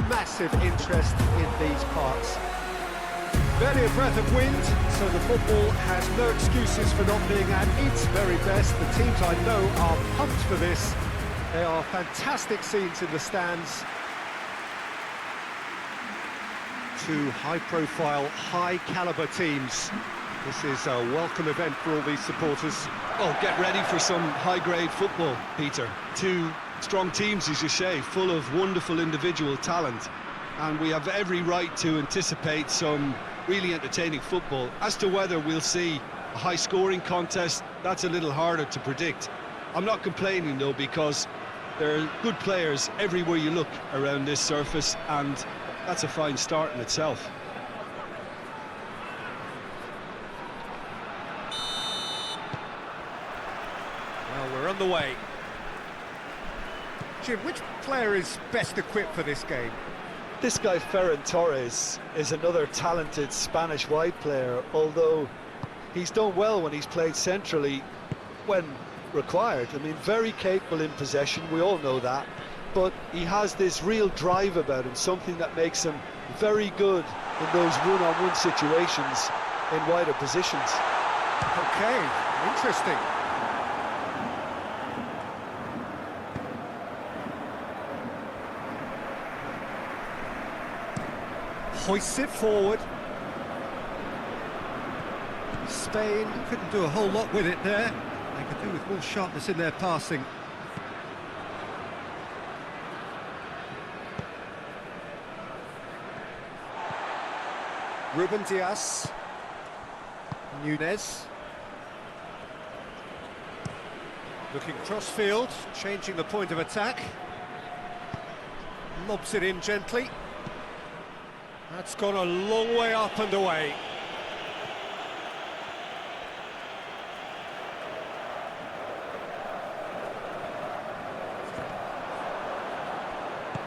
massive interest in these parts. Barely a breath of wind, so the football has no excuses for not being at its very best. The teams I know are pumped for this. They are fantastic scenes in the stands. Two high-profile, high-caliber teams. This is a welcome event for all these supporters. Oh, get ready for some high-grade football, Peter. Two strong teams, as you say, full of wonderful individual talent. And we have every right to anticipate some really entertaining football. As to whether we'll see a high-scoring contest, that's a little harder to predict. I'm not complaining, though, because there are good players everywhere you look around this surface, and that's a fine start in itself. Well, we're on the way. Jim, which player is best equipped for this game? This guy, Ferran Torres, is another talented Spanish wide player, although he's done well when he's played centrally when required. I mean, very capable in possession, we all know that, but he has this real drive about him, something that makes him very good in those one-on-one situations in wider positions. Okay, interesting. Hoists it forward. Spain couldn't do a whole lot with it there. They could do with more sharpness in their passing. Ruben Dias. Nunez. Looking cross-field, changing the point of attack. Lobs it in gently. That's gone a long way up and away.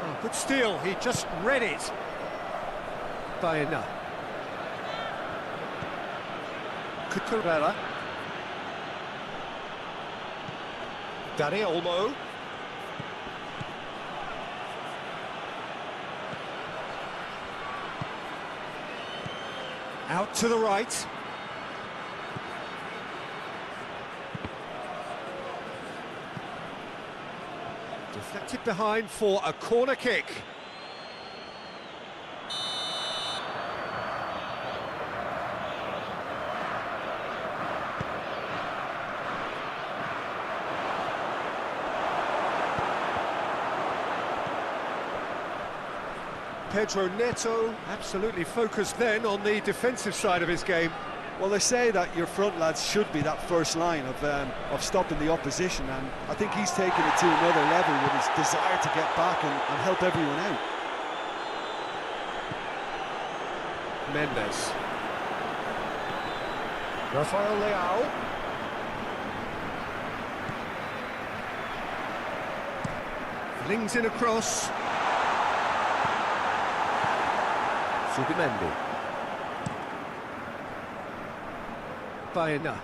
Oh, good steal, he just read it. Baena. Cucurella. Dani Olmo. Out to the right. Deflected behind for a corner kick. Pedro Neto absolutely focused then on the defensive side of his game. Well, they say that your front lads should be that first line of stopping the opposition, and I think he's taken it to another level with his desire to get back and help everyone out. Mendes. Rafael Leao. Flings in across. Subimendi. Baena.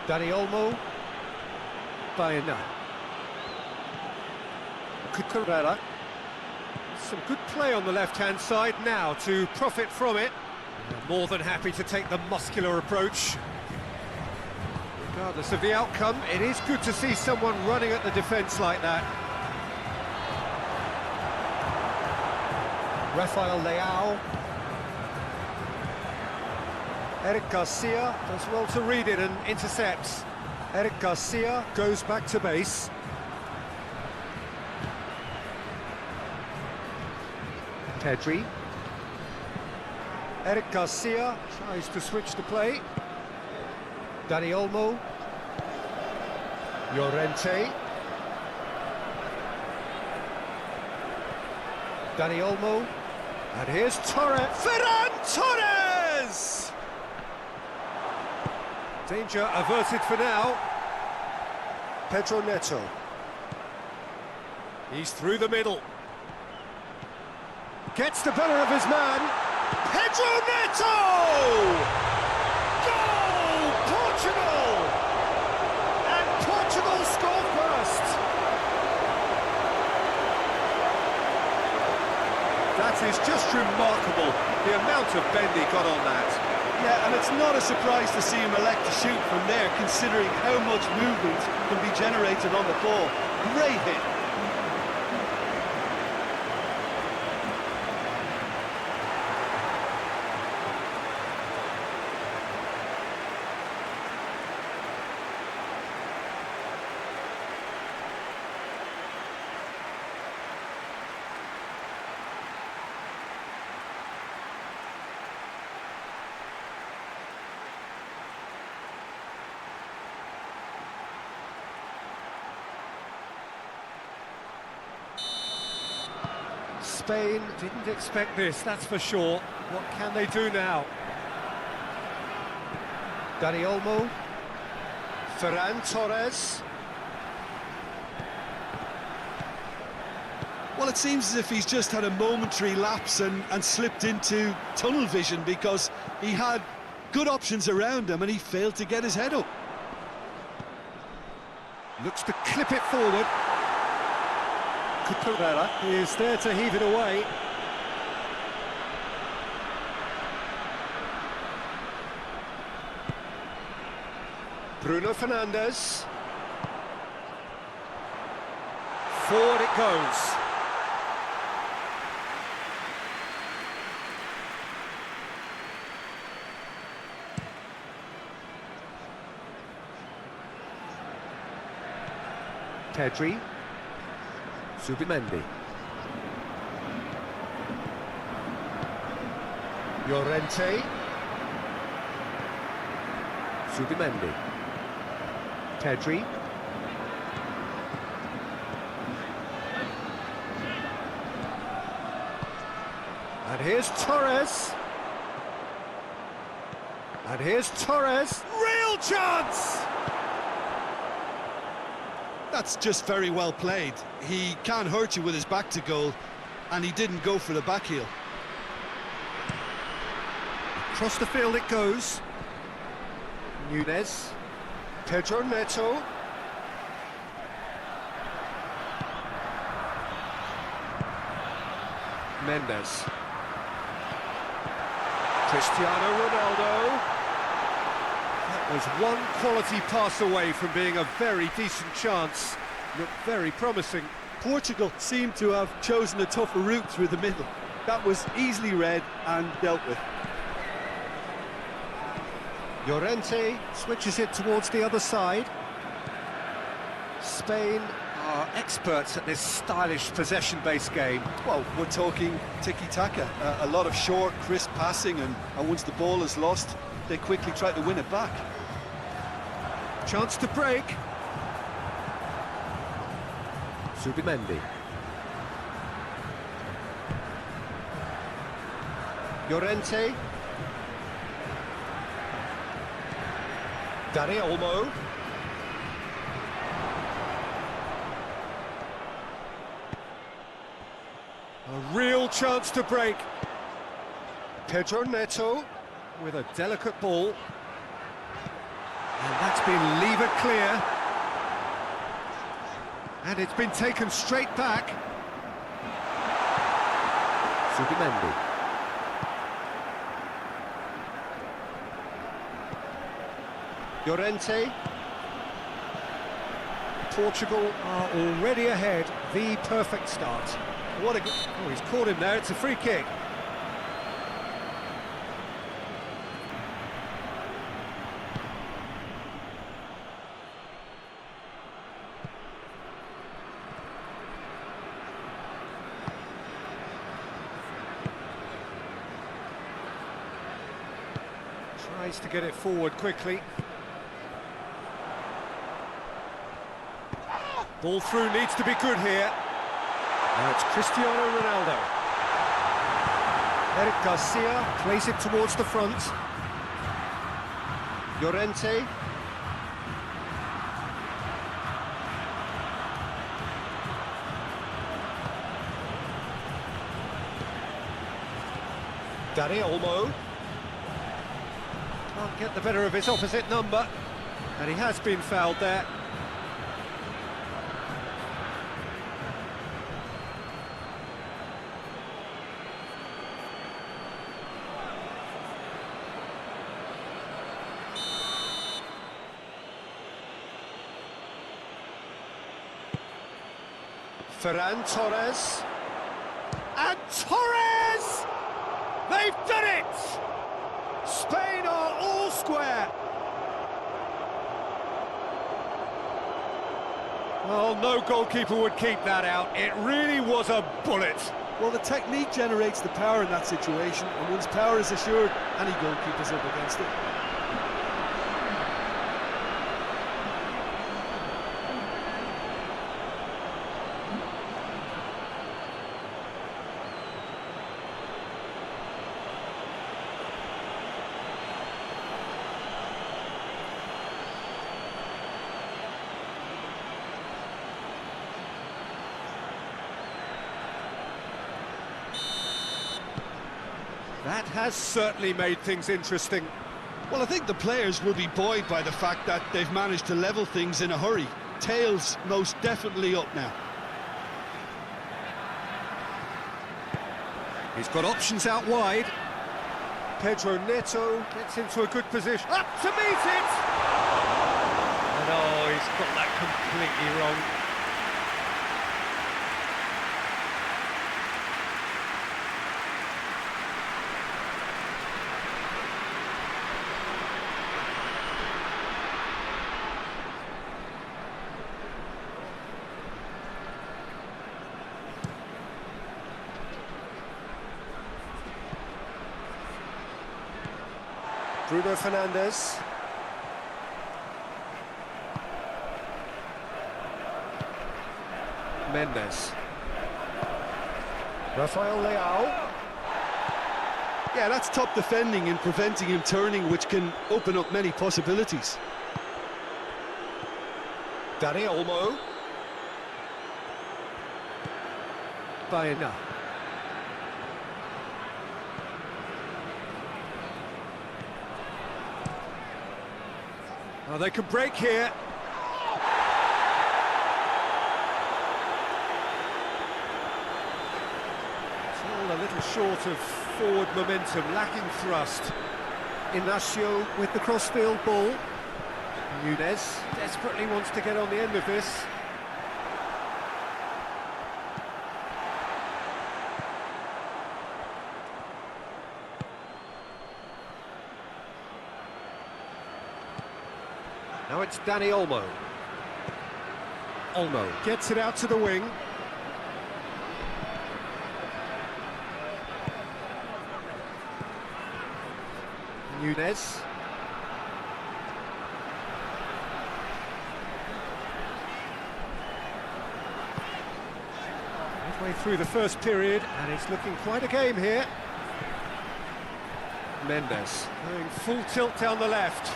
Dani Olmo. Baena. Cucurella. Some good play on the left-hand side now to profit from it. They're more than happy to take the muscular approach. Regardless of the outcome, it is good to see someone running at the defence like that. Rafael Leao. Eric Garcia does well to read it and intercepts. Eric Garcia goes back to base. Pedri. Eric Garcia tries to switch the play. Dani Olmo. Llorente. Dani Olmo. And here's Torres. Ferran Torres! Danger averted for now. Pedro Neto. He's through the middle. Gets the better of his man. Pedro Neto! Goal! Portugal! And Portugal score first. That is just remarkable, the amount of bend he got on that. Yeah, and it's not a surprise to see him elect to shoot from there, considering how much movement can be generated on the ball. Great hit. Spain didn't expect this, that's for sure. What can they do now? Dani Olmo, Ferran Torres. Well, it seems as if he's just had a momentary lapse and slipped into tunnel vision, because he had good options around him and he failed to get his head up. Looks to clip it forward. Cucurella is there to heave it away. Bruno Fernandes. Forward it goes. Pedri. Zubimendi. Llorente. Zubimendi. Pedri. And here's Torres. And here's Torres. Real chance! That's just very well played. He can't hurt you with his back to goal, and he didn't go for the back heel. Across the field it goes. Nunez. Pedro Neto. Mendes. Cristiano Ronaldo. That was one quality pass away from being a very decent chance. Looked very promising. Portugal seemed to have chosen a tougher route through the middle. That was easily read and dealt with. Llorente switches it towards the other side. Spain are experts at this stylish possession-based game. Well, we're talking tiki-taka. A lot of short, crisp passing, and once the ball is lost, they quickly try to win it back. Chance to break. Zubimendi. Llorente. Dani Olmo. A real chance to break. Pedro Neto with a delicate ball. And that's been levered clear. And it's been taken straight back. Zubimendi. Llorente. Portugal are already ahead. The perfect start. What a good... Oh, he's caught him there. It's a free kick. Tries to get it forward quickly. Ball through needs to be good here. Now it's Cristiano Ronaldo. Eric Garcia plays it towards the front. Llorente. Dani Olmo. Can't get the better of his opposite number. And he has been fouled there. Ferran Torres. And Torres! They've done it! Spain are all square. Well, no goalkeeper would keep that out. It really was a bullet. Well, the technique generates the power in that situation, and once power is assured, any goalkeeper's up against it. That has certainly made things interesting. Well, I think the players will be buoyed by the fact that they've managed to level things in a hurry. Tails most definitely up now. He's got options out wide. Pedro Neto gets into a good position. Up to meet it! And oh, he's got that completely wrong. Bruno Fernandes. Mendes. Rafael Leao. Yeah, that's top defending and preventing him turning, which can open up many possibilities. Dani Olmo. Baena. Oh, they can break here. Still a little short of forward momentum, lacking thrust. Inacio with the crossfield ball. Nunez desperately wants to get on the end of this. Now it's Dani Olmo. Olmo gets it out to the wing. Nunez. Midway through the first period, and it's looking quite a game here. Mendes going full tilt down the left.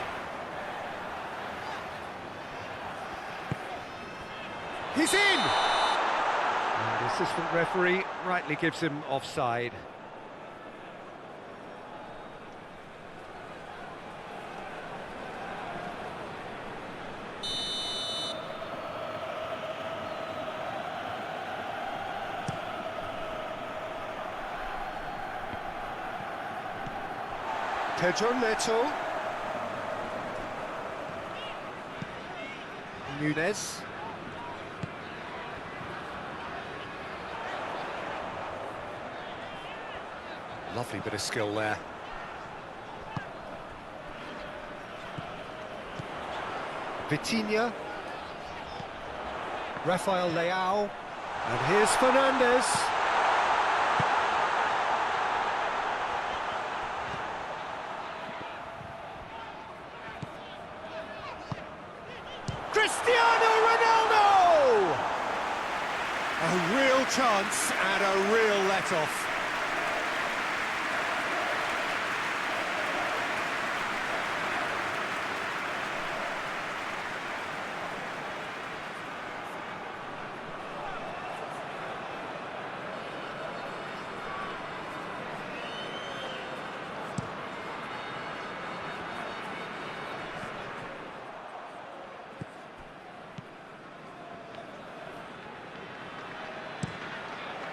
He's in! And the assistant referee rightly gives him offside. Pedro Neto. Nunez. Lovely bit of skill there. Vitinha. Rafael Leao. And here's Fernandes. Cristiano Ronaldo! A real chance and a real let-off.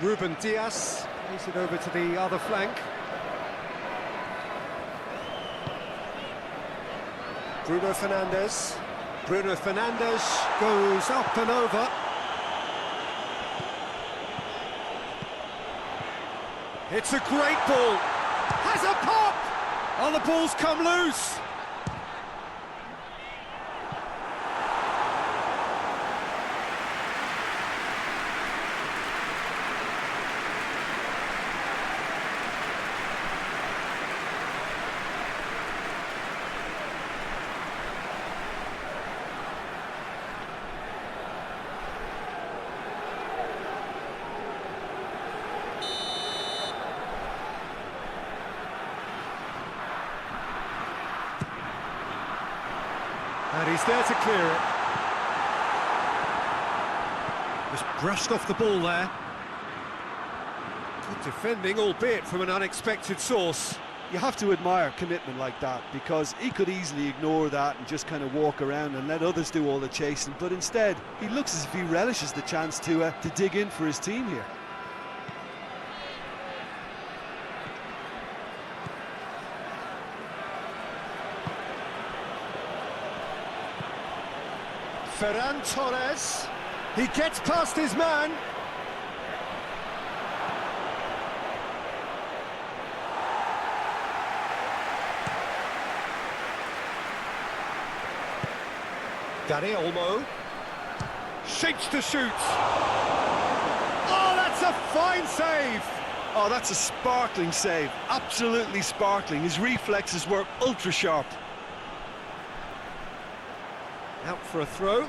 Ruben Dias plays it over to the other flank. Bruno Fernandes. Bruno Fernandes goes up and over. It's a great ball. Has a pop! Oh, the ball's come loose. And he's there to clear it. Just brushed off the ball there. Good defending, albeit from an unexpected source. You have to admire commitment like that, because he could easily ignore that and just kind of walk around and let others do all the chasing, but instead he looks as if he relishes the chance to dig in for his team here. Ferran Torres, he gets past his man. Dani Olmo, shapes to shoot. Oh, that's a fine save. Oh, that's a sparkling save, absolutely sparkling. His reflexes were ultra sharp. Out for a throw.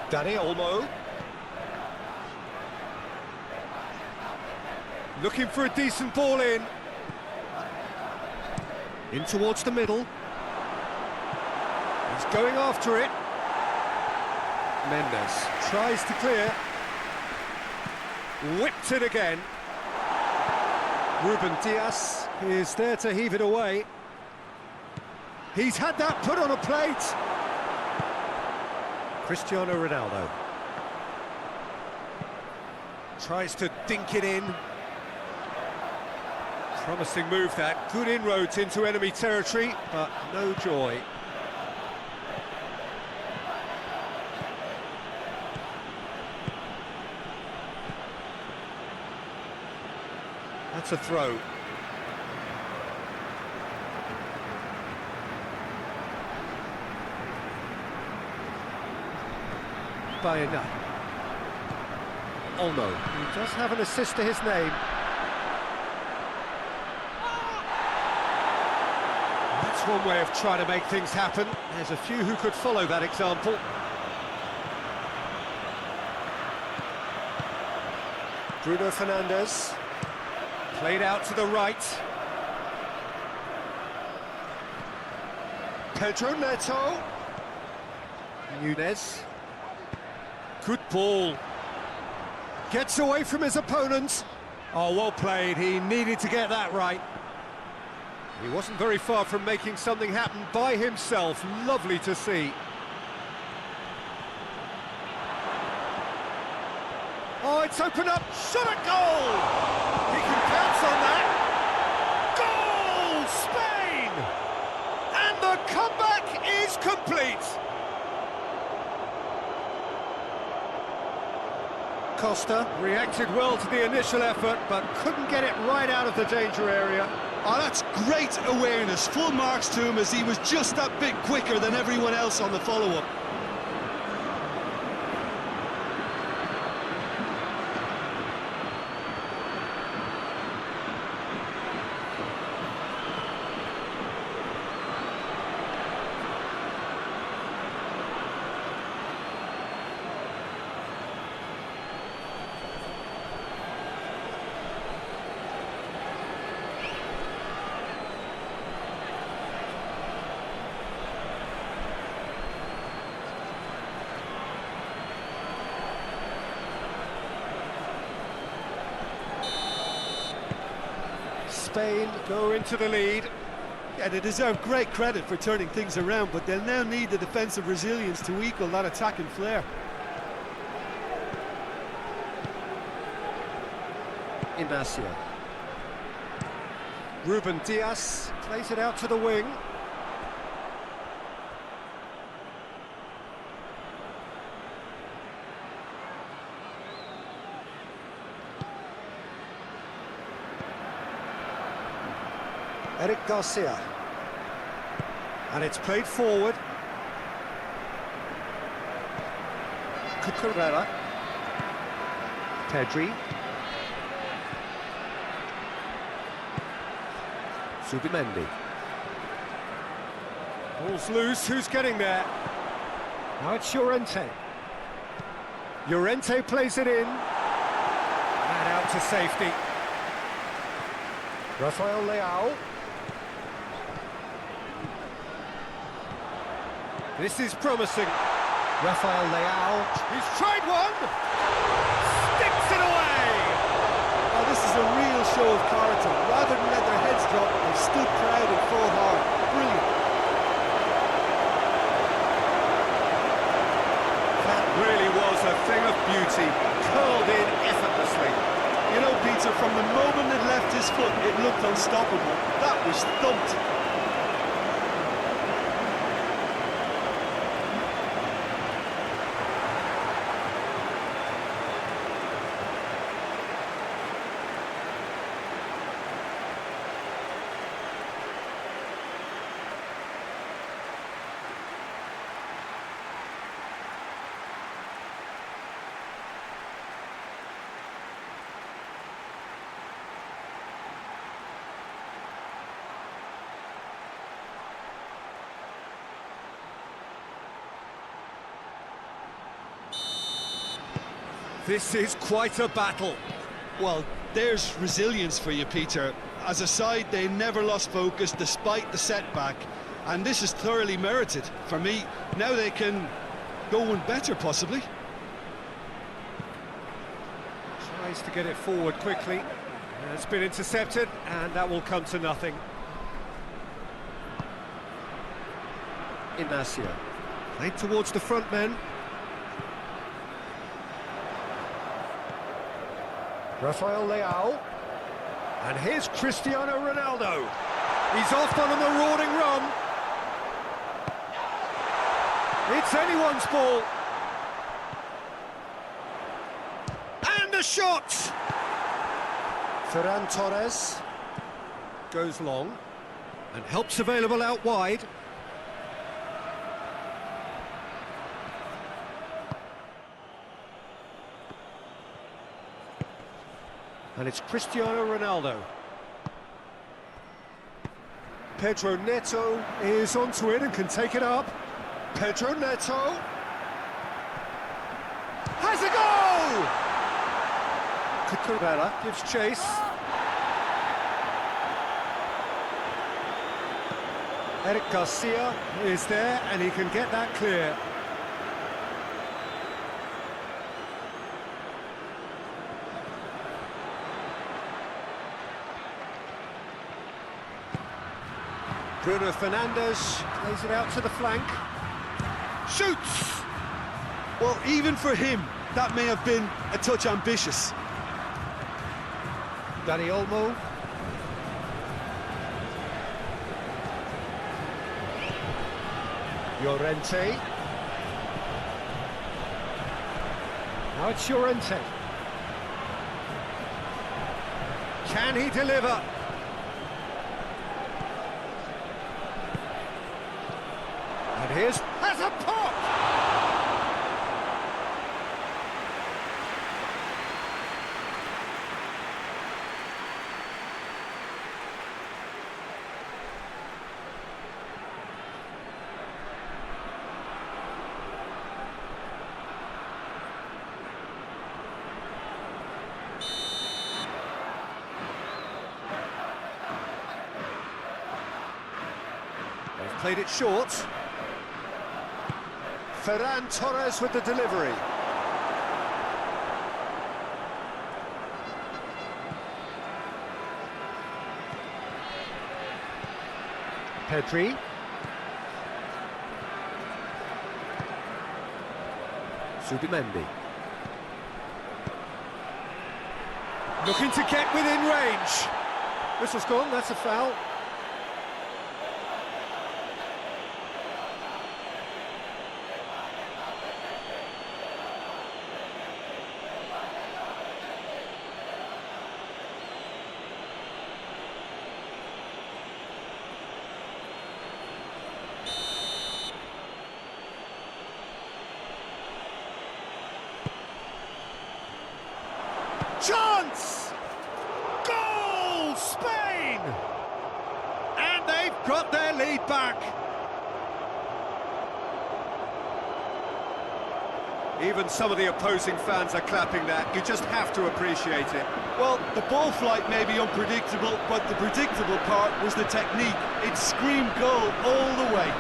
Dani Olmo. Looking for a decent ball in. In towards the middle. He's going after it. Mendes tries to clear. Whipped it again. Ruben Dias is there to heave it away. He's had that put on a plate. Cristiano Ronaldo tries to dink it in. Promising move that. Good inroads into enemy territory, but no joy. That's a throw. Bayena. Olmo, he does have an assist to his name. That's one way of trying to make things happen. There's a few who could follow that example. Bruno Fernandes. Played out to the right. Pedro Neto. Nunez. Good ball. Gets away from his opponents. Oh, well played. He needed to get that right. He wasn't very far from making something happen by himself. Lovely to see. Oh, it's opened up. Shot at goal! He can pounce on that. Goal! Spain! And the comeback is complete. Costa reacted well to the initial effort, but couldn't get it right out of the danger area. Oh, that's great awareness. Full marks to him, as he was just that bit quicker than everyone else on the follow-up. Spain go into the lead. Yeah, they deserve great credit for turning things around, but they'll now need the defensive resilience to equal that attacking flair. Inacio. Ruben Dias plays it out to the wing. Eric Garcia. And it's played forward. Cucurella. Pedri. Subimendi. Ball's loose, who's getting there? Now it's Llorente. Llorente plays it in. And out to safety. Rafael Leao. This is promising. Rafael Leao. He's tried one! Sticks it away! Oh, this is a real show of character. Rather than let their heads drop, they stood proud and fought hard. Brilliant. That really was a thing of beauty, curled in effortlessly. You know, Peter, from the moment it left his foot, it looked unstoppable. That was thumped. This is quite a battle. Well, there's resilience for you, Peter. As a side, they never lost focus despite the setback, and this is thoroughly merited. For me, now they can go one better, possibly. Tries to get it forward quickly. It's been intercepted, and that will come to nothing. Inacio. Played towards the front men. Rafael Leao. And here's Cristiano Ronaldo. He's off on a marauding run. It's anyone's ball. And a shot! Ferran Torres goes long and helps available out wide. And it's Cristiano Ronaldo. Pedro Neto is onto it and can take it up. Pedro Neto has a goal! Cucurella gives chase. Eric Garcia is there and he can get that clear. Bruno Fernandes plays it out to the flank. Shoots! Well, even for him, that may have been a touch ambitious. Dani Olmo. Llorente. Now it's Llorente. Can he deliver? And here's has a pop! They've played it short. Ferran Torres with the delivery. Pedri. Subimendi. Looking to get within range. Whistle's gone, that's a foul. Chance! Goal! Spain! And they've got their lead back. Even some of the opposing fans are clapping that. You just have to appreciate it. Well, the ball flight may be unpredictable, but the predictable part was the technique. It screamed goal all the way.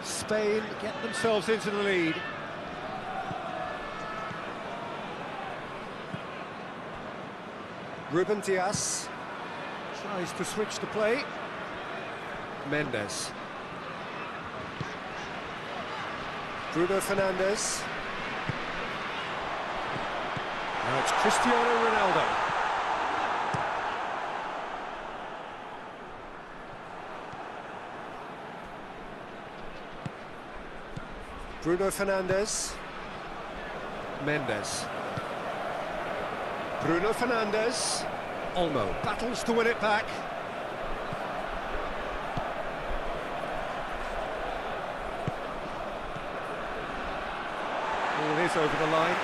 Spain get themselves into the lead. Ruben Dias tries to switch the play. Mendes. Bruno Fernandes. Now it's Cristiano Ronaldo. Bruno Fernandes. Mendes. Bruno Fernandes. Olmo battles to win it back. Ball is over the line.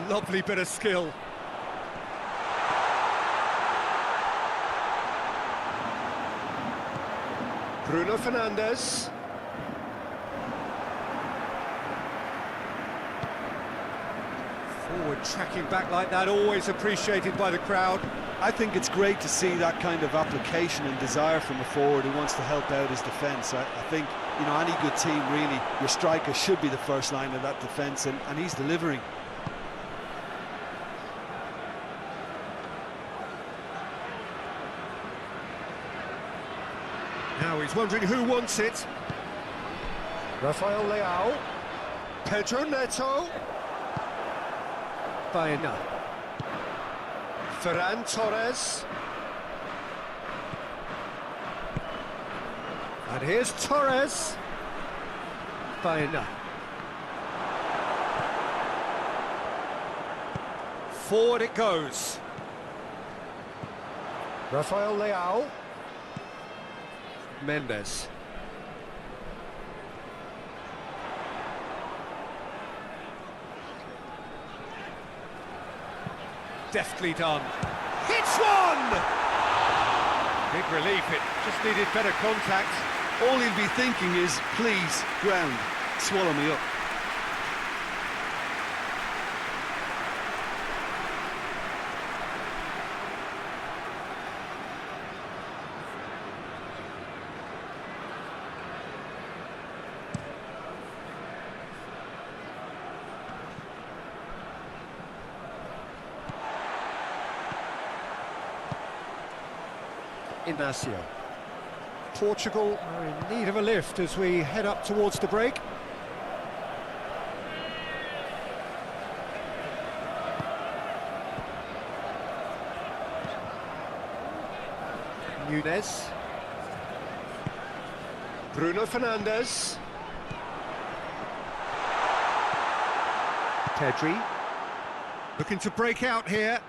Lovely bit of skill. Bruno Fernandes. Forward tracking back like that, always appreciated by the crowd. I think it's great to see that kind of application and desire from a forward who wants to help out his defence. I think, you know, any good team, really, your striker should be the first line of that defence, and he's delivering. Now he's wondering who wants it. Rafael Leao. Pedro Neto. Baena. Ferran Torres. And here's Torres. Baena. Forward it goes. Rafael Leao. Mendes. Deftly done. Hits one! Big relief, it just needed better contact. All he'll be thinking is, please, ground, swallow me up. Inacio. Portugal are in need of a lift as we head up towards the break. Nunes. Bruno Fernandes. Pedri. Looking to break out here.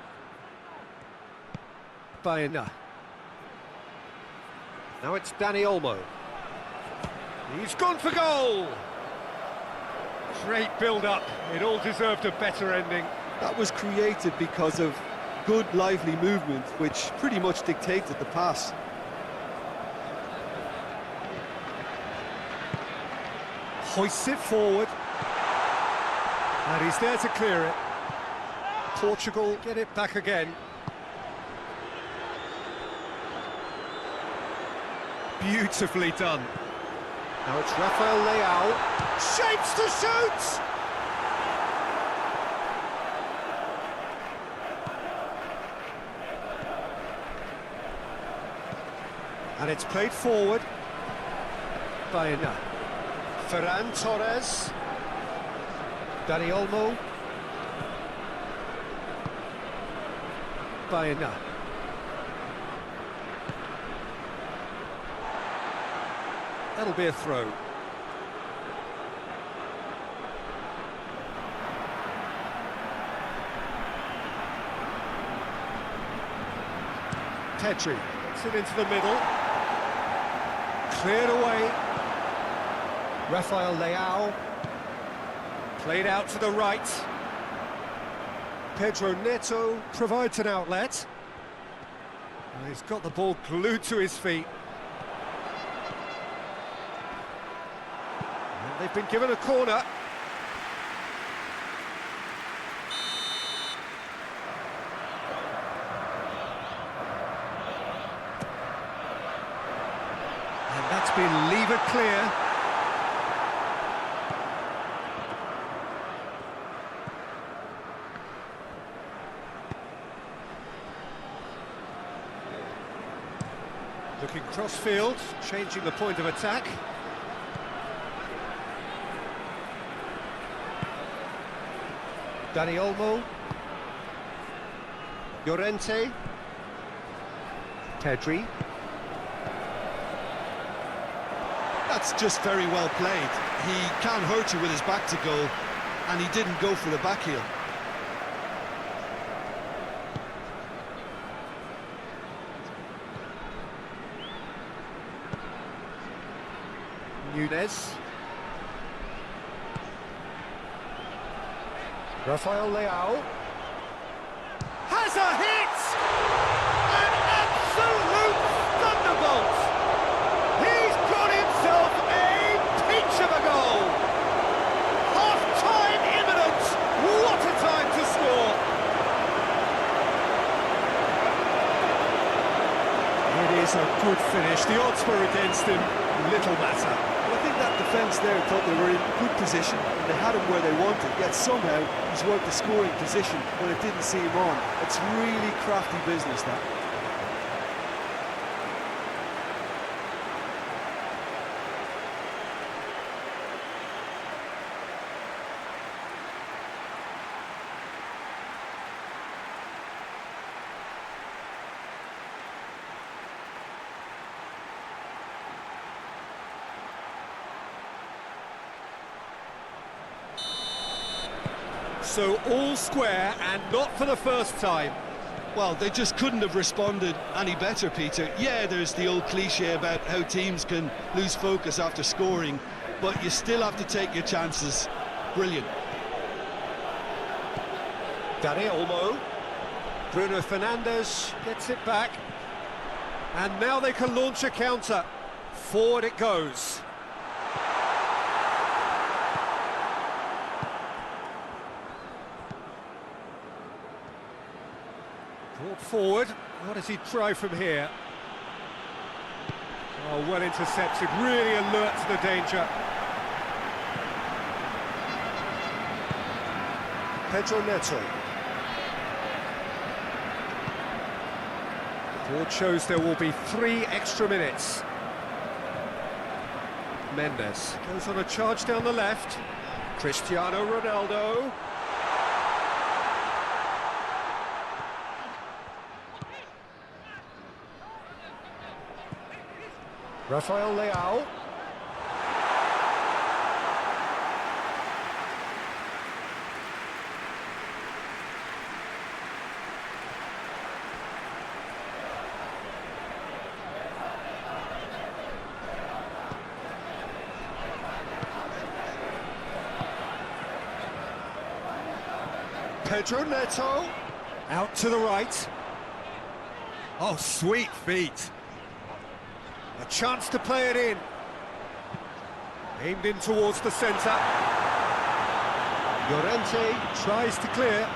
Baena. Now it's Dani Olmo. He's gone for goal! Great build-up. It all deserved a better ending. That was created because of good, lively movement, which pretty much dictated the pass. Hoists it forward. And he's there to clear it. Portugal get it back again. Beautifully done. Now it's Rafael Leao. Shapes to shoot! And it's played forward by Ferran Torres. Dani Olmo. Baena. That'll be a throw. Pedri gets it into the middle. Cleared away. Rafael Leao. Played out to the right. Pedro Neto provides an outlet. And he's got the ball glued to his feet. And they've been given a corner. And that's been levered clear. Looking cross-field, changing the point of attack. Dani Olmo. Llorente. Pedri. That's just very well played. He can't hurt you with his back to goal, and he didn't go for the back heel. Nunes. Rafael Leao. Has a hit! An absolute thunderbolt! He's got himself a peach of a goal! Half-time imminent! What a time to score! It is a good finish. The odds were against him. Little matter. I think that defence there thought they were in good position and they had him where they wanted, yet somehow he's worked the scoring position when it didn't see him on. It's really crafty business, that. So all square, and not for the first time. Well, they just couldn't have responded any better, Peter. Yeah, there's the old cliche about how teams can lose focus after scoring, but you still have to take your chances. Brilliant. Dani Olmo. Bruno Fernandes gets it back. And now they can launch a counter. Forward it goes. Brought forward. What does he try from here? Oh, well intercepted. Really alert to the danger. Pedro Neto. The board shows there will be 3 extra minutes. Mendes goes on a charge down the left. Cristiano Ronaldo. Rafael Leao. Pedro Neto. Out to the right. Oh, sweet feet. A chance to play it in. Aimed in towards the centre. Llorente tries to clear.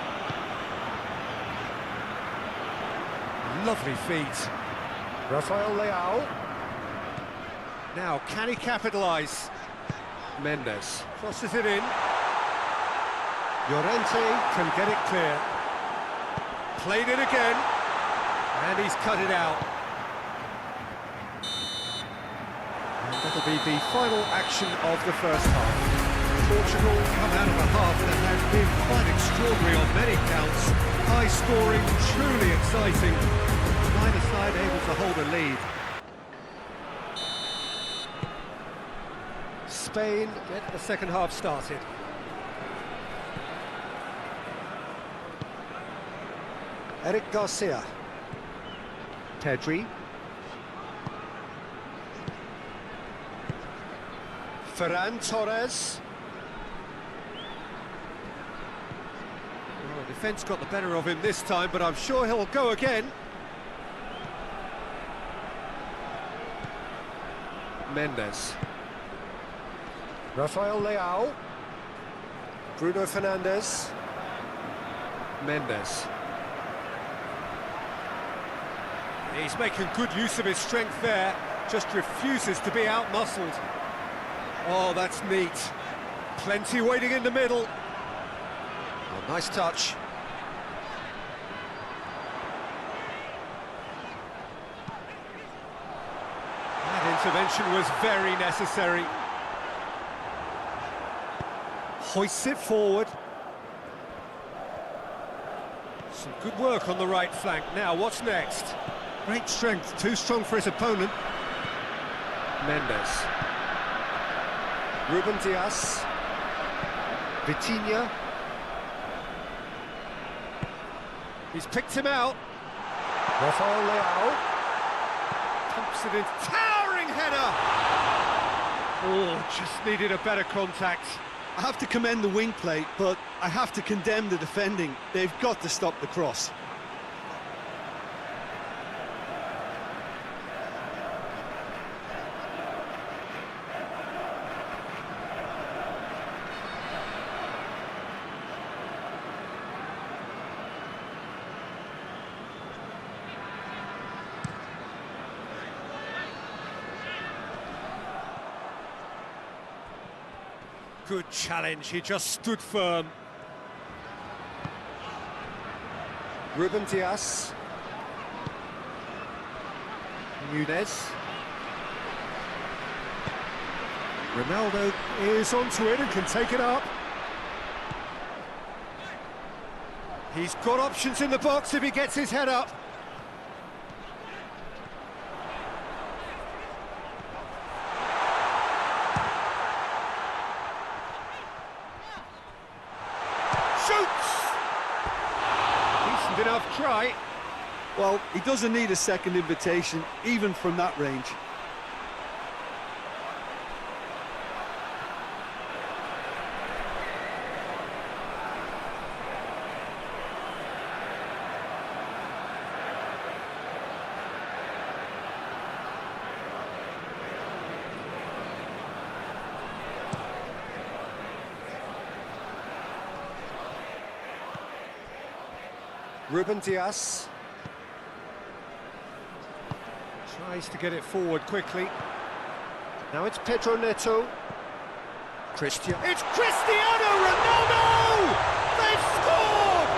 Lovely feet. Rafael Leao. Now, can he capitalise? Mendes crosses it in. Llorente can get it clear. Played it again. And he's cut it out. And that'll be the final action of the first half. Portugal come out of a half that has been quite extraordinary on many counts. High scoring, truly exciting. Neither side able to hold a lead. Spain get the second half started. Eric Garcia. Pedri. Ferran Torres. Well, the defence got the better of him this time, but I'm sure he'll go again. Mendes. Rafael Leao. Bruno Fernandes. Mendes. He's making good use of his strength there, just refuses to be out-muscled. Oh, that's neat. Plenty waiting in the middle. Oh, nice touch. That intervention was very necessary. Hoists it forward. Some good work on the right flank. Now, what's next? Great strength, too strong for his opponent. Mendes. Ruben Dias. Vitinha. He's picked him out. Rafael Leao. Pumps it in. Towering header! Oh, just needed a better contact. I have to commend the wing play, but I have to condemn the defending. They've got to stop the cross. Good challenge, he just stood firm. Ruben Dias. Nunez. Ronaldo is onto it and can take it up. He's got options in the box if he gets his head up. Decent enough try. Well, he doesn't need a second invitation, even from that range. Ruben Dias tries to get it forward quickly. Now it's Pedro Neto. It's Cristiano Ronaldo! They've scored!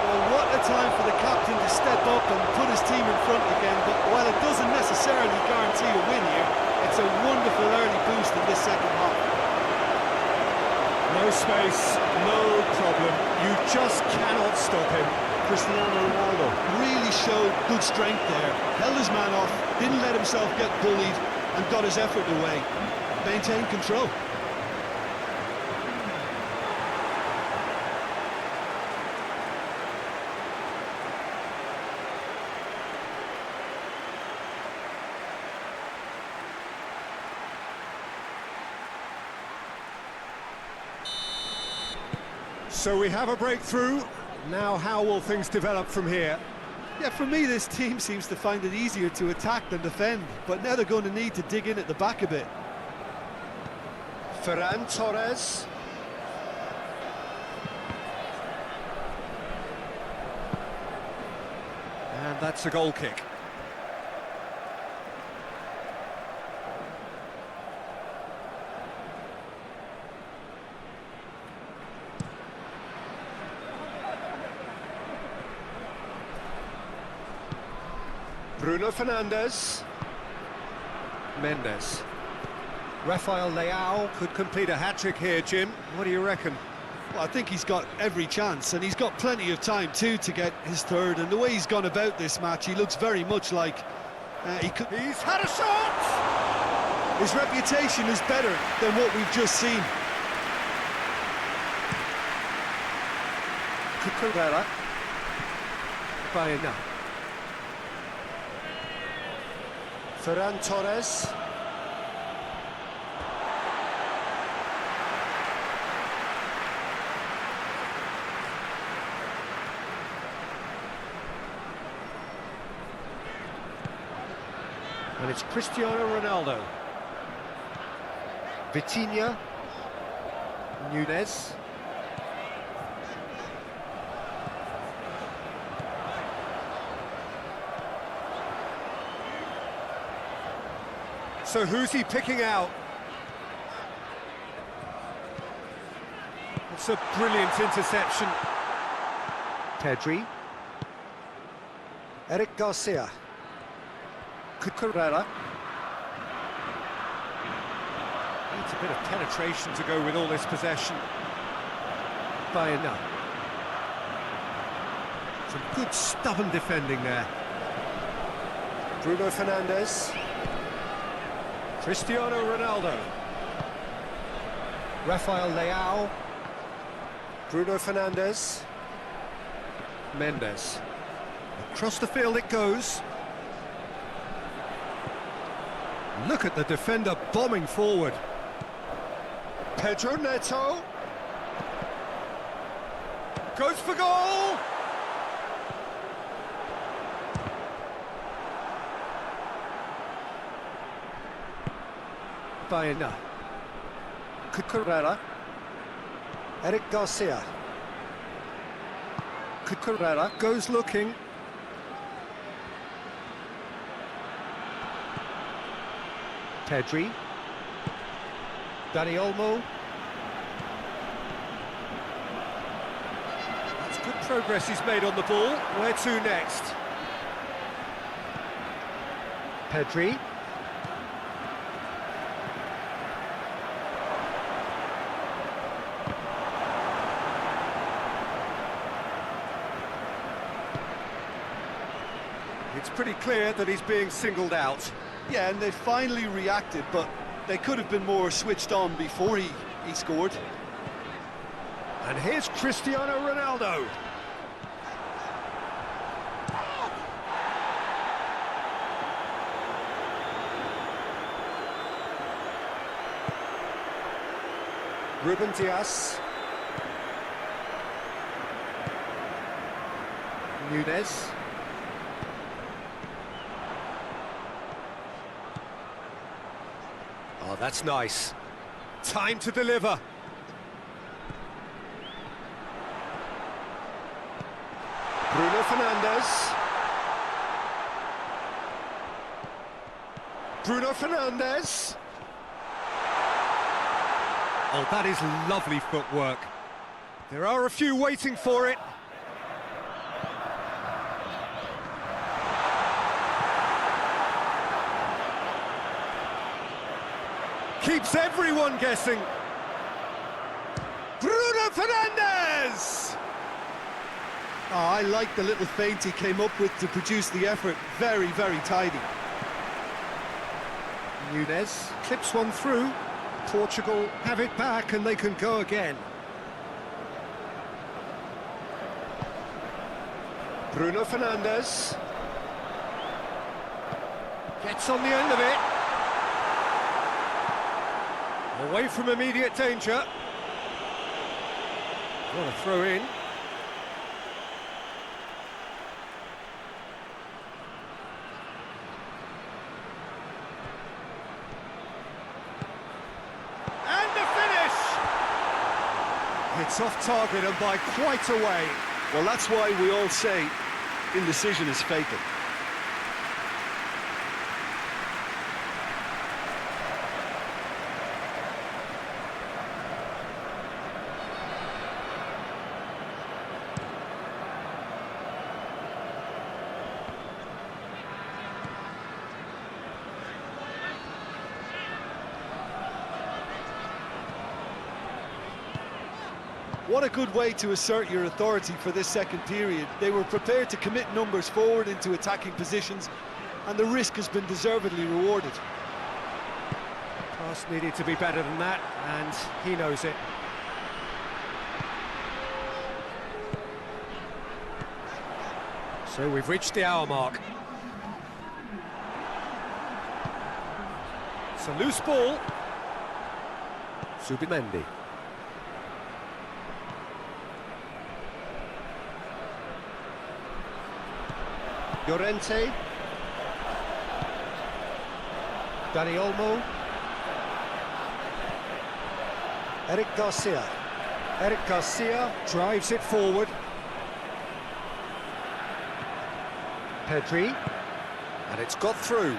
Well, what a time for the captain to step up and put his team in front again, but while it doesn't necessarily guarantee a win here, it's a wonderful early boost in this second half. No space, no problem. You just cannot stop him. Cristiano Ronaldo really showed good strength there, held his man off, didn't let himself get bullied, and got his effort away. Maintained control. So we have a breakthrough. Now how will things develop from here? Yeah, for me, this team seems to find it easier to attack than defend, but now they're going to need to dig in at the back a bit. Ferran Torres. And that's a goal kick. Bruno Fernandes. Mendes. Rafael Leao could complete a hat-trick here, Jim. What do you reckon? Well, I think he's got every chance, and he's got plenty of time too to get his third. And the way he's gone about this match, he looks very much like He's had a shot! His reputation is better than what we've just seen. Cucurella. Baena. Ferran Torres. And it's Cristiano Ronaldo. Vitinha. Nunez. So who's he picking out? It's a brilliant interception. Pedri. Eric Garcia. Cucurella. Needs a bit of penetration to go with all this possession. Baena. Some good stubborn defending there. Bruno Fernandes. Cristiano Ronaldo. Rafael Leao. Bruno Fernandes. Mendes. Across the field it goes. Look at the defender bombing forward. Pedro Neto. Goes for goal! Baena. Cucurella. Eric Garcia. Cucurella goes looking. Pedri. Dani Olmo. That's good progress he's made on the ball. Where to next? Pedri. It's pretty clear that he's being singled out. Yeah, and they finally reacted, but they could have been more switched on before he scored. And here's Cristiano Ronaldo. Ruben Dias. Nunez. Oh, that's nice. Time to deliver. Bruno Fernandes. Bruno Fernandes. Oh, that is lovely footwork. There are a few waiting for it. Keeps everyone guessing. Bruno Fernandes! Oh, I like the little feint he came up with to produce the effort. Very, very tidy. Nunez clips one through. Portugal have it back and they can go again. Bruno Fernandes. Gets on the end of it. Away from immediate danger. What a throw in. And the finish! It's off target and by quite a way. Well, that's why we all say indecision is fatal. What a good way to assert your authority for this second period. They were prepared to commit numbers forward into attacking positions, and the risk has been deservedly rewarded. Pass needed to be better than that, and he knows it. So we've reached the hour mark. It's a loose ball. Subimendi. Llorente. Dani Olmo. Eric Garcia. Eric Garcia drives it forward. Pedri. And it's got through.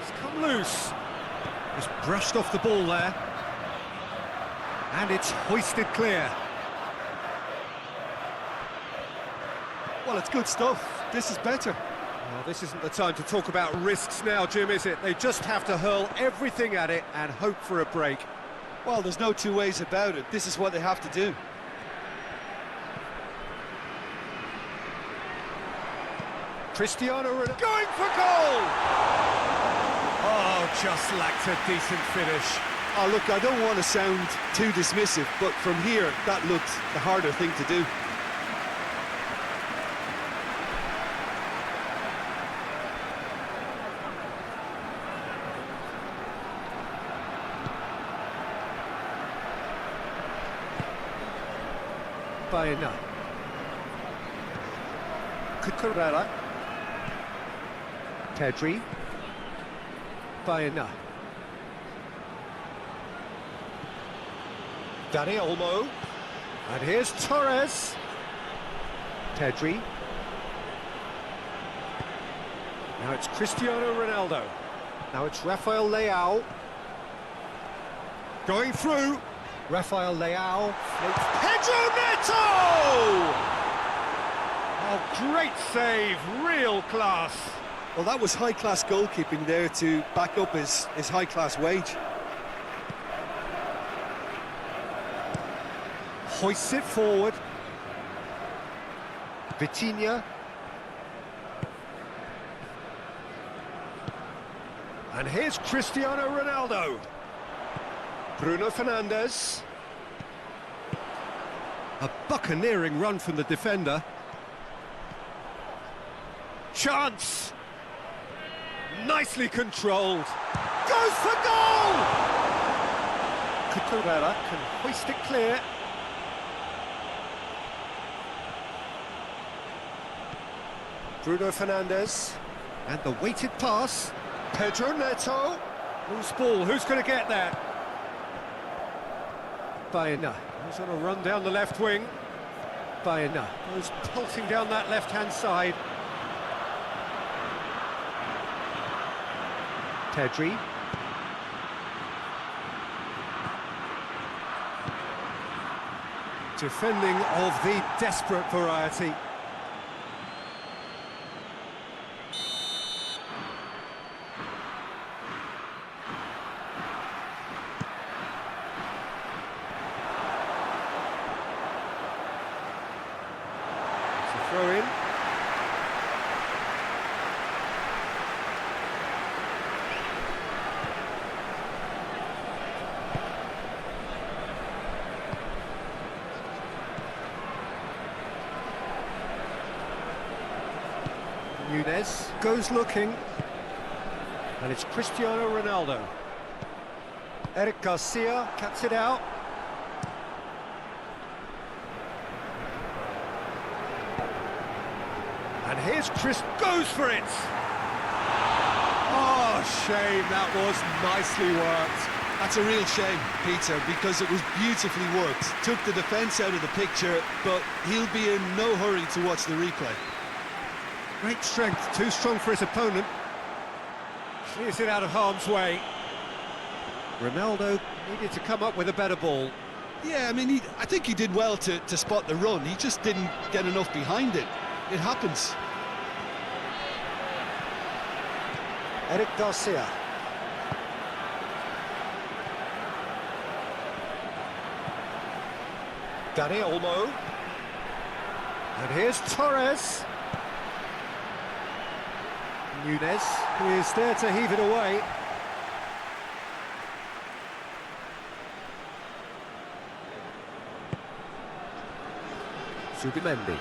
It's come loose. Just brushed off the ball there. And it's hoisted clear. Well, it's good stuff. This is better. Well, this isn't the time to talk about risks now, Jim, is it? They just have to hurl everything at it and hope for a break. Well, there's no two ways about it. This is what they have to do. Cristiano Ronaldo going for goal! Oh, just lacked a decent finish. Oh, look, I don't want to sound too dismissive, but from here, that looked the harder thing to do. Baena. Cucurella. Pedri. Baena. Dani Olmo. And here's Torres. Pedri. Now it's Cristiano Ronaldo. Now it's Rafael Leao. Going through. Rafael Leao. Pedro Neto! Oh, great save, real class. Well, that was high-class goalkeeping there to back up his high-class wage. Hoists it forward. Vitinha. And here's Cristiano Ronaldo. Bruno Fernandes. A buccaneering run from the defender. Chance! Nicely controlled. Goes for goal! Cucurella can hoist it clear. Bruno Fernandes. And the weighted pass. Pedro Neto. Loose ball, who's going to get there? Baena. He's on a run down the left wing. Baena goes pulsing down that left-hand side. Pedri. Defending of the desperate variety. Throw in. Nunez goes looking. And it's Cristiano Ronaldo. Eric Garcia cuts it out. And here's Chris, goes for it! Oh, shame, that was nicely worked. That's a real shame, Peter, because it was beautifully worked. Took the defence out of the picture, but he'll be in no hurry to watch the replay. Great strength, too strong for his opponent. Clears it out of harm's way. Ronaldo needed to come up with a better ball. Yeah, I mean, I think he did well to spot the run. He just didn't get enough behind it. It happens. Eric Garcia. Dani Olmo. And here's Torres. Nunez is there to heave it away. Subimendi.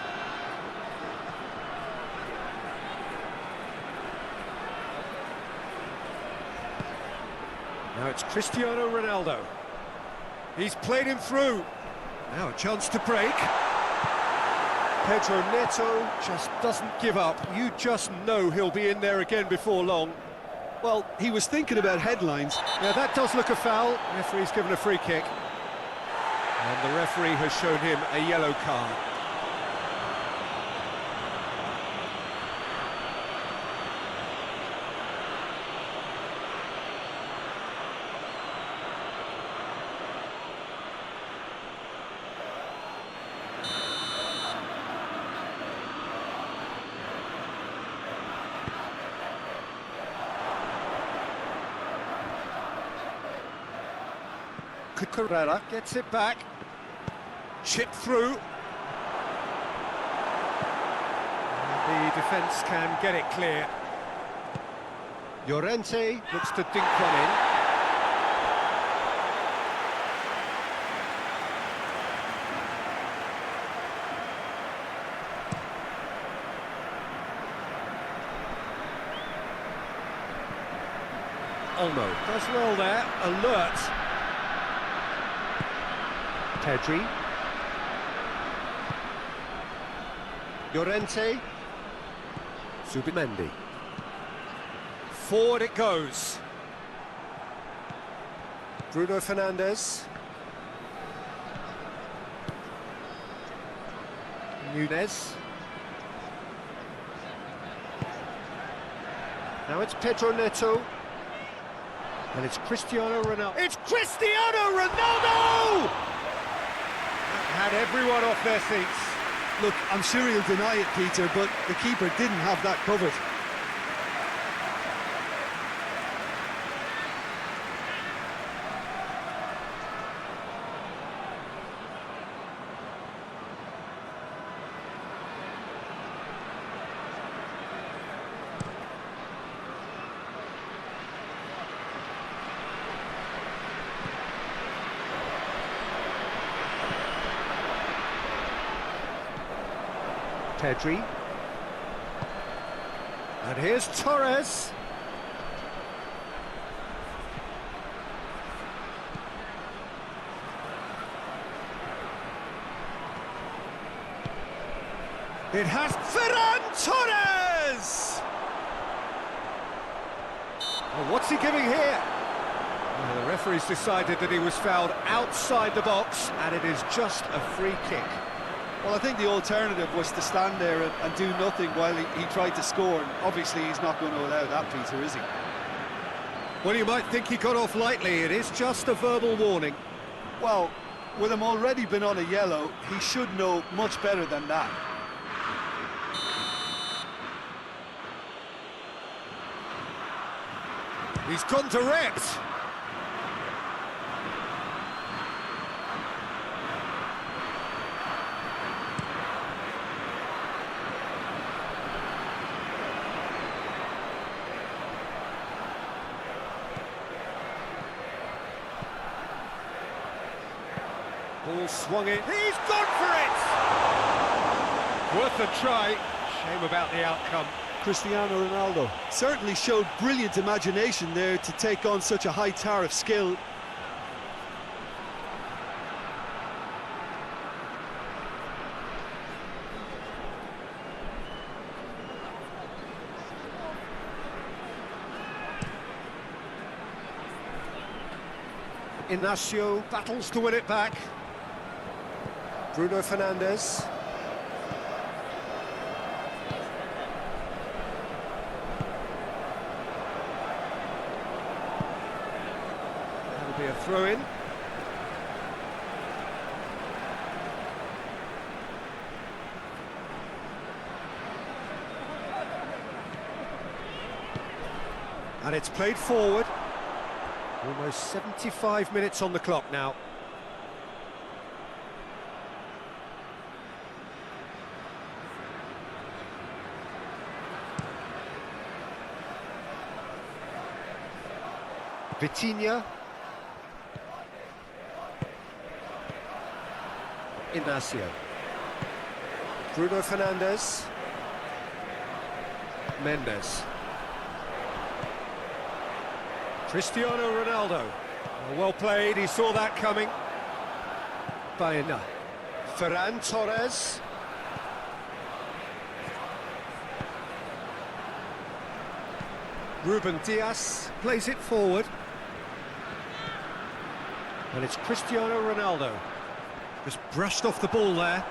Now it's Cristiano Ronaldo. He's played him through. Now a chance to break. Pedro Neto just doesn't give up. You just know he'll be in there again before long. Well, he was thinking about headlines. Yeah, that does look a foul. Referee's given a free kick. And the referee has shown him a yellow card. Cucurella gets it back, chip through. And the defence can get it clear. Llorente looks to dink one in. Olmo does well there, alert. Pedri. Llorente. Subimendi. Forward it goes. Bruno Fernandes. Nunez. Now it's Pedro Neto. And it's Cristiano Ronaldo. It's Cristiano Ronaldo! Had everyone off their seats. Look, I'm sure he'll deny it, Peter, but the keeper didn't have that covered. Pedri. And here's Torres. It has Ferran Torres! Oh, what's he giving here? Well, the referee's decided that he was fouled outside the box, and it is just a free kick. Well, I think the alternative was to stand there and do nothing while he tried to score. And obviously, he's not going to allow that, Peter, is he? Well, you might think he got off lightly. It is just a verbal warning. Well, with him already been on a yellow, he should know much better than that. He's gone direct. Ball swung in. He's gone for it! Worth a try. Shame about the outcome. Cristiano Ronaldo Certainly showed brilliant imagination there to take on such a high tower of skill. Inacio battles to win it back. Bruno Fernandes. That'll be a throw-in. And it's played forward. Almost 75 minutes on the clock now. Vitinha. Inacio. Bruno Fernandes. Mendes. Cristiano Ronaldo. Well played, he saw that coming. Baena. Ferran Torres. Ruben Dias plays it forward. And it's Cristiano Ronaldo. Just brushed off the ball there.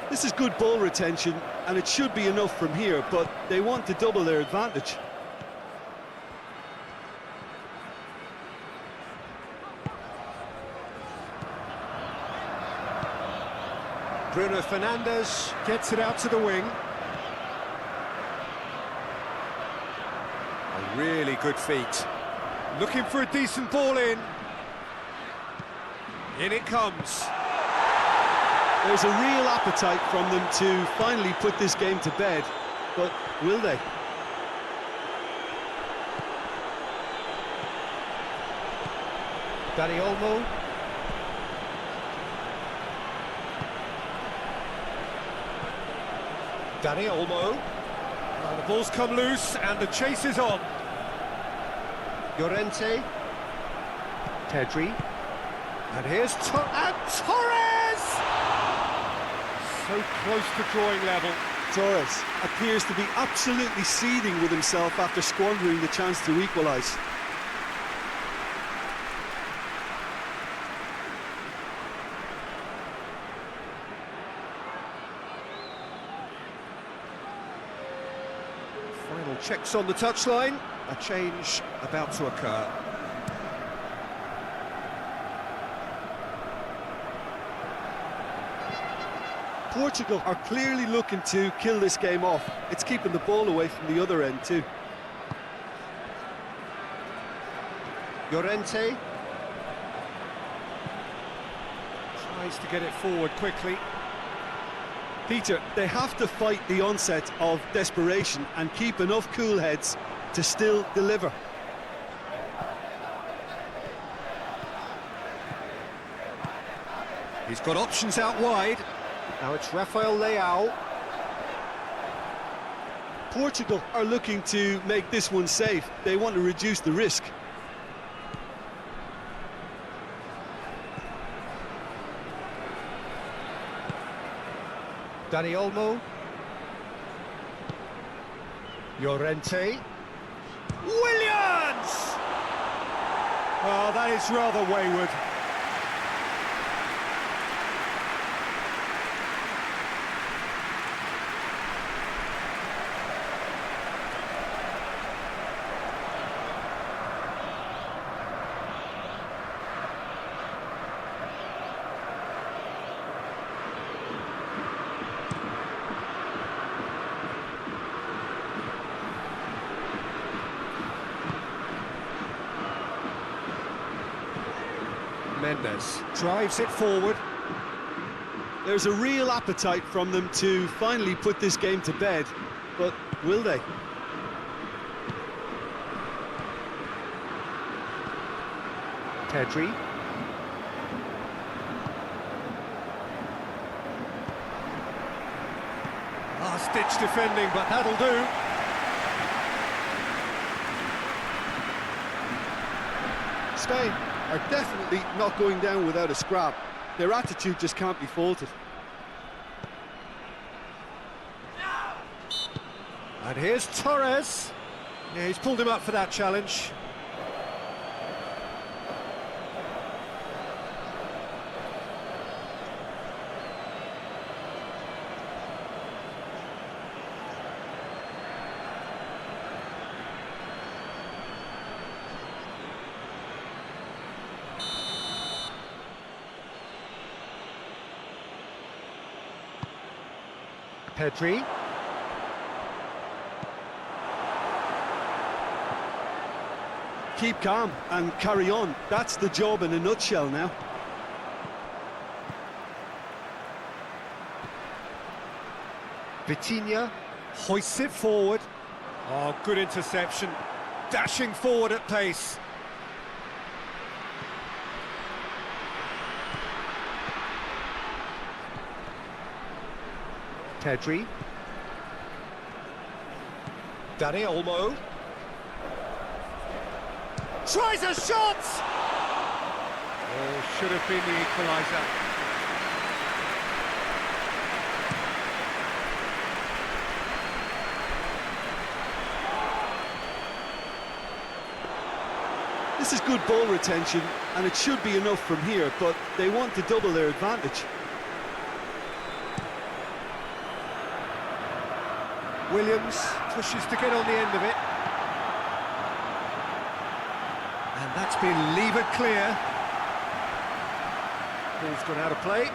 This is good ball retention, and it should be enough from here, but they want to double their advantage. Bruno Fernandes gets it out to the wing. A really good feat. Looking for a decent ball in. In it comes. There's a real appetite from them to finally put this game to bed, but will they? Dani Olmo. Dani Olmo. Well, the ball's come loose and the chase is on. Llorente. Pedri. And here's Torres! So close to drawing level. Torres appears to be absolutely seething with himself after squandering the chance to equalise. Final checks on the touchline. A change about to occur. Portugal are clearly looking to kill this game off. It's keeping the ball away from the other end too. Llorente. Tries to get it forward quickly. Peter, they have to fight the onset of desperation and keep enough cool heads to still deliver. He's got options out wide. Now it's Rafael Leao. Portugal are looking to make this one safe. They want to reduce the risk. Dani Olmo. Llorente. Williams! Oh, that is rather wayward. Mendes drives it forward. There's a real appetite from them to finally put this game to bed, but will they? Pedri. Last-ditch defending, but that'll do. Spain are definitely not going down without a scrap. Their attitude just can't be faulted. And here's Torres. Yeah, he's pulled him up for that challenge. Pedri. Keep calm and carry on. That's the job in a nutshell now. Vitinha hoists it forward. Oh, good interception. Dashing forward at pace. Pedri. Dani Olmo. Tries a shot! Oh, should have been the equaliser. This is good ball retention, and it should be enough from here, but they want to double their advantage. Williams pushes to get on the end of it. And that's been levered clear. Ball's gone out of play.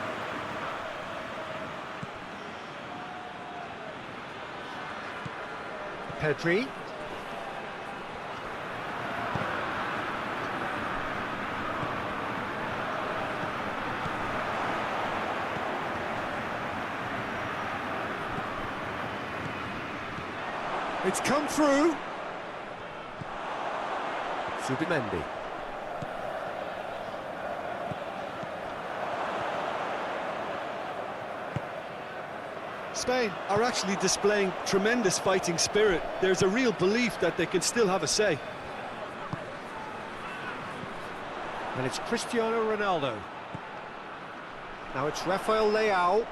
Pedri. It's come through. Subimendi. Spain are actually displaying tremendous fighting spirit. There's a real belief that they can still have a say. And it's Cristiano Ronaldo. Now it's Rafael Leao.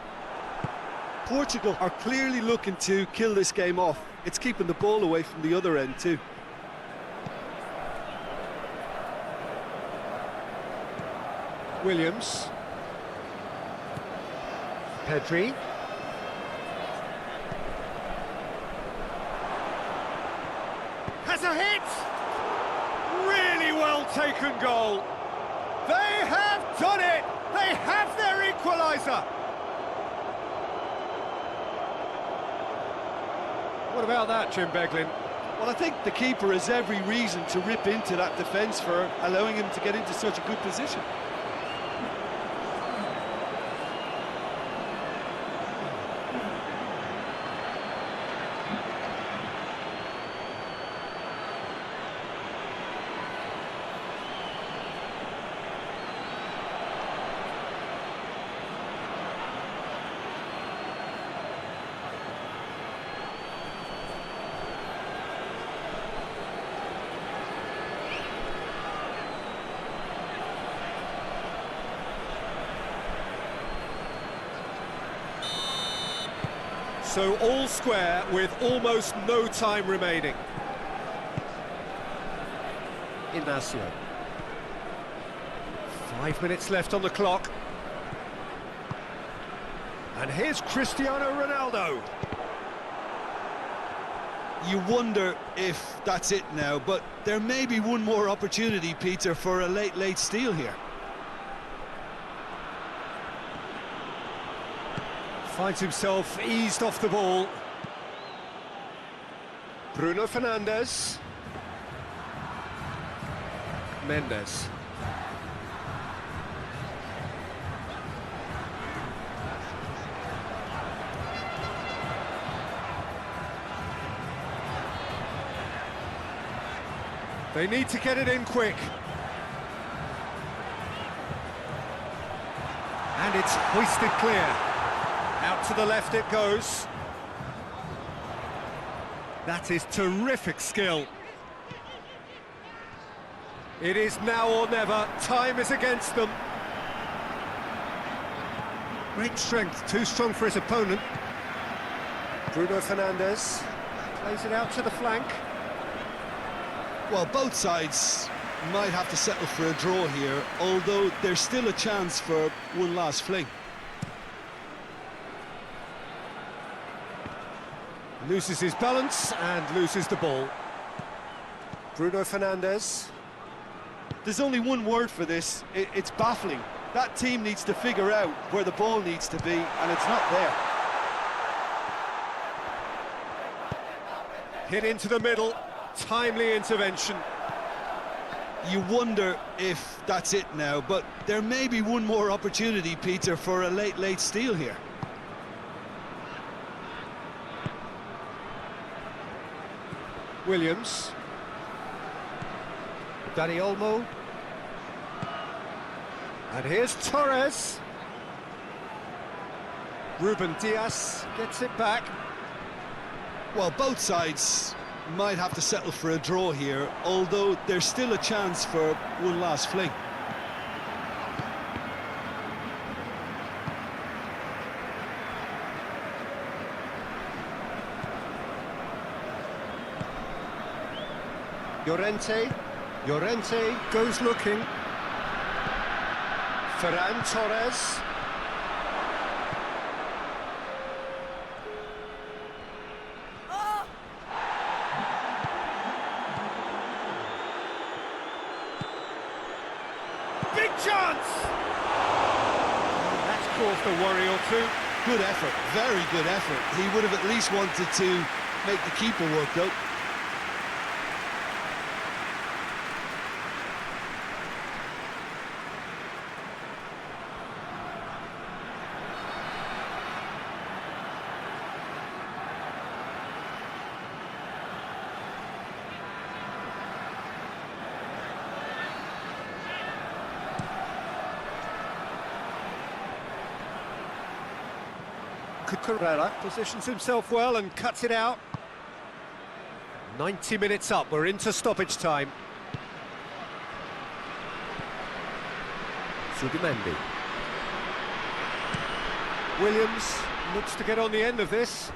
Portugal are clearly looking to kill this game off. It's keeping the ball away from the other end too. Williams. Pedri. Has a hit! Really well taken goal. They have done it! They have their equaliser! What about that, Jim Beglin? Well, I think the keeper has every reason to rip into that defence for allowing him to get into such a good position. So all square with almost no time remaining. Inacio. 5 minutes left on the clock. And here's Cristiano Ronaldo. You wonder if that's it now, but there may be one more opportunity, Peter, for a late steal here. Finds himself eased off the ball. Bruno Fernandes. Mendes. They need to get it in quick. And it's hoisted clear. Out to the left it goes. That is terrific skill. It is now or never. Time is against them. Great strength, too strong for his opponent. Bruno Fernandes plays it out to the flank. Well, both sides might have to settle for a draw here, although there's still a chance for one last fling. Loses his balance and loses the ball. Bruno Fernandes. There's only one word for this, it's baffling. That team needs to figure out where the ball needs to be, and it's not there. Hit into the middle, timely intervention. You wonder if that's it now, but there may be one more opportunity, Peter, for a late steal here. Williams. Dani Olmo. And here's Torres. Ruben Dias gets it back. Well, both sides might have to settle for a draw here, although there's still a chance for one last fling. Llorente goes looking. Ferran Torres. Big chance! That's caused a worry or two. Good effort, very good effort. He would have at least wanted to make the keeper work, though. Carrera positions himself well and cuts it out. 90 minutes up, we're into stoppage time. Subimendi. Williams looks to get on the end of this.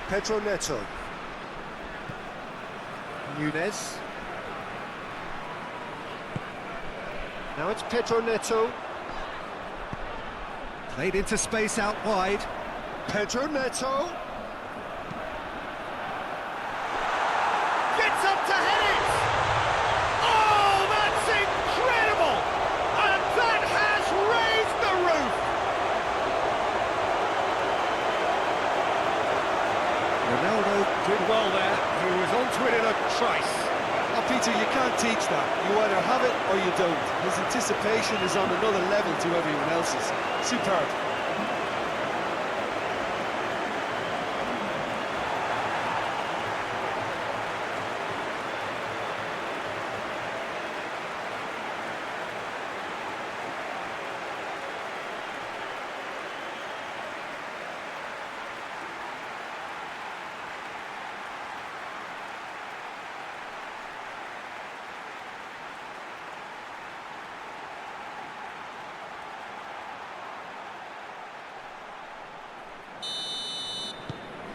Pedro Neto. Nunez. Now it's Pedro Neto. Played into space out wide. Pedro Neto. Gets up to head it! Oh, that's incredible! And that has raised the roof! Ronaldo did well there. He was onto it in a trice. Oh, Peter, you can't teach that. You either have it or you don't. His anticipation is on another level to everyone else's. Superb.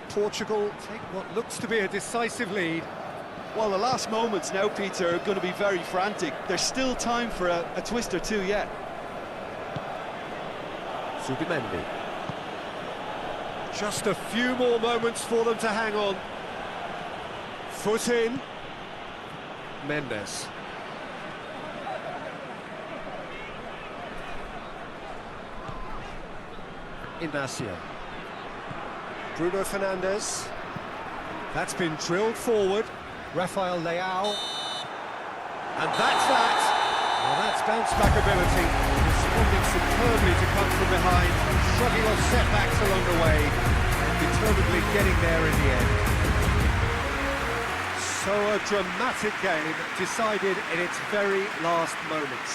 Portugal take what looks to be a decisive lead. Well, the last moments now, Peter, are going to be very frantic. There's still time for a twist or two yet. Subimendi. Just a few more moments for them to hang on. Foot in. Mendes. Inacio. Bruno Fernandes. That's been drilled forward. Rafael Leao. And that's that. Well, that's bounce-back ability. Responding superbly to come from behind, shrugging off setbacks along the way, and determinedly getting there in the end. So a dramatic game decided in its very last moments.